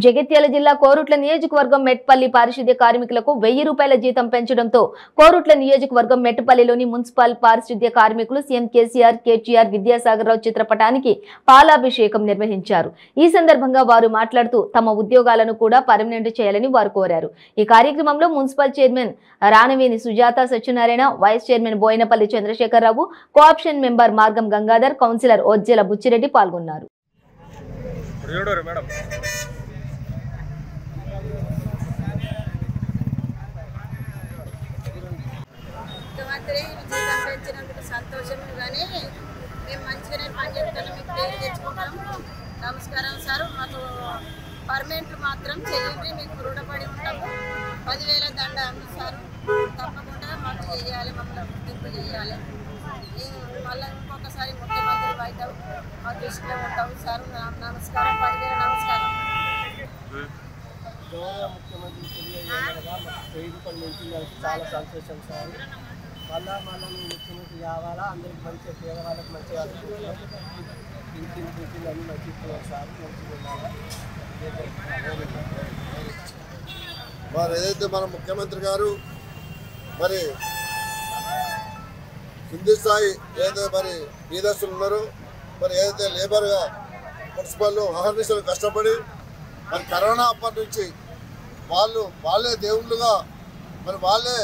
జగిత్యాల జిల్లా కోరుట్ల నియోజకవర్గం మెట్పల్లి పారిశుద్ధ్య కార్మికులకు 1000 రూపాయల జీతం పెంచడంతో కోరుట్ల నియోజకవర్గం మెట్పల్లిలోని మున్సిపల్ పారిశుద్ధ్య కార్మికులు సీఎం కేసీఆర్, కేటీఆర్, విద్యాసాగర్ రావు చిత్రపటానికి పాలాభిషేకం నిర్వహించారు. ఈ సందర్భంగా వారు మాట్లాడుతూ తమ ఉద్యోగాలను కూడా పర్మనెంట్ చేయాలని వారు కోరారు. ఈ కార్యక్రమంలో municipal chairman Ranaveni Sujatha Satyanarayana, vice chairman Boinapalli Chandrashekhara Rao, co option member Margam Gangadhar, councillor ఓజ్జల Buchi Reddy పాల్గొన్నారు. ముఖ్యమంత్రి జీతం పెంచినందుకు సంతోషం, కానీ మేము మంచిగానే పనిచేస్తాను, మీకు పేరు తెచ్చుకుంటాం. నమస్కారం సార్, మాకు పర్మనెంట్ మాత్రం చేయండి, మీకు రుణపడి ఉంటాము. 10,000 దండ సార్, తప్పకుండా మాకు చేయాలి, మమ్మల్ని గుర్తింపు చేయాలి. మళ్ళీ ఇంకొకసారి ముఖ్యమంత్రి అవుతాం, మా దృష్టిలో ఉంటాం సార్. నమస్కారం, 10,000 నమస్కారం. గౌరవ ముఖ్యమంత్రి తెలియజేయగా మాకు 1000 రూపాయలు పెంచినందుకు చాలా సంతోషం సార్. మళ్ళా ముఖ్యమంత్రి కావాలా, అందరికి మంచిగా పేదవాళ్ళకి మంచిగా పింఛన్ అన్ని మంచి ఇస్తున్నారు సార్, మంచిగా మరి ఏదైతే మన ముఖ్యమంత్రి గారు మరి కింది స్థాయి ఏదైతే మరి బీదస్తులు ఉన్నారో, మరి ఏదైతే లేబర్గా మున్సిపల్లో అహర్నిశలు కష్టపడి మరి కరోనా అప్పటి నుంచి వాళ్ళే దేవుళ్ళుగా మరి వాళ్ళే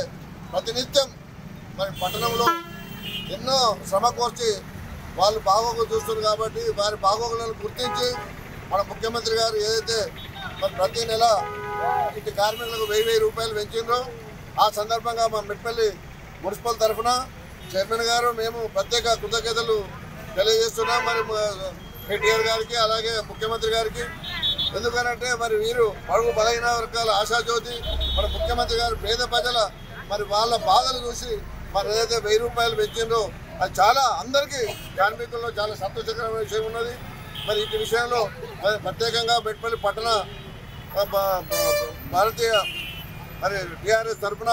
ప్రతినిత్యం మరి పట్టణంలో ఎన్నో శ్రమ కోర్చి వాళ్ళు బాగోగులు చూస్తున్నారు. కాబట్టి వారి బాగోగులను గుర్తించి మన ముఖ్యమంత్రి గారు ఏదైతే మరి ప్రతి నెల ఇంటి కార్మికులకు 1000 రూపాయలు పెంచిండ్రో, ఆ సందర్భంగా మా మెట్పల్లి మున్సిపల్ తరఫున చైర్మన్ గారు మేము ప్రత్యేక కృతజ్ఞతలు తెలియజేస్తున్నాం మరి కేటీఆర్ గారికి, అలాగే ముఖ్యమంత్రి గారికి. ఎందుకనంటే మరి వీరు పడుగు బలహీన వర్గాల ఆశాజ్యోతి, మన ముఖ్యమంత్రి గారు పేద ప్రజల మరి వాళ్ళ బాధలు చూసి మరి ఏదైతే 1000 రూపాయలు పెంచిందో అది చాలా అందరికీ కార్మికుల్లో చాలా సంతోషకరమైన విషయం ఉన్నది. మరి ఈ విషయంలో మరి ప్రత్యేకంగా మెట్పల్లి పట్టణ భారతీయ మరి టీఆర్ఎస్ తరఫున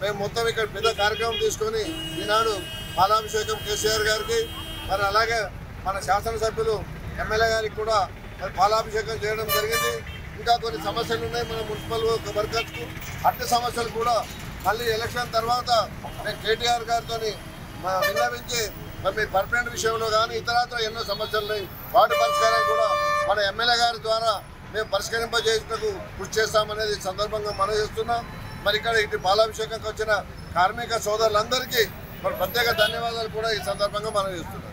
మేము మొత్తం ఇక్కడ పెద్ద కార్యక్రమం తీసుకొని ఈనాడు పాలాభిషేకం కేసీఆర్ గారికి, మరి అలాగే మన శాసనసభ్యులు ఎమ్మెల్యే గారికి కూడా మరి పాలాభిషేకం చేయడం జరిగింది. ఇంకా కొన్ని సమస్యలు ఉన్నాయి మన మున్సిపల్ వర్కర్స్కు. అట్టి సమస్యలు కూడా మళ్ళీ ఎలక్షన్ తర్వాత మేము కేటీఆర్ గారితో విన్నవించి మరి మీ పర్మనెంట్ విషయంలో కానీ ఇతరత్ర ఎన్నో సమస్యలు ఉన్నాయి, వాటి పరిష్కారం కూడా మన ఎమ్మెల్యే గారి ద్వారా మేము పరిష్కరింపజేసేందుకు కృషి చేస్తామనేది సందర్భంగా మనం చేస్తున్నాం. మరి ఇక్కడ ఇటు పాలాభిషేకంకి వచ్చిన కార్మిక సోదరులందరికీ మరి ప్రత్యేక ధన్యవాదాలు కూడా ఈ సందర్భంగా మనం చేస్తున్నాం.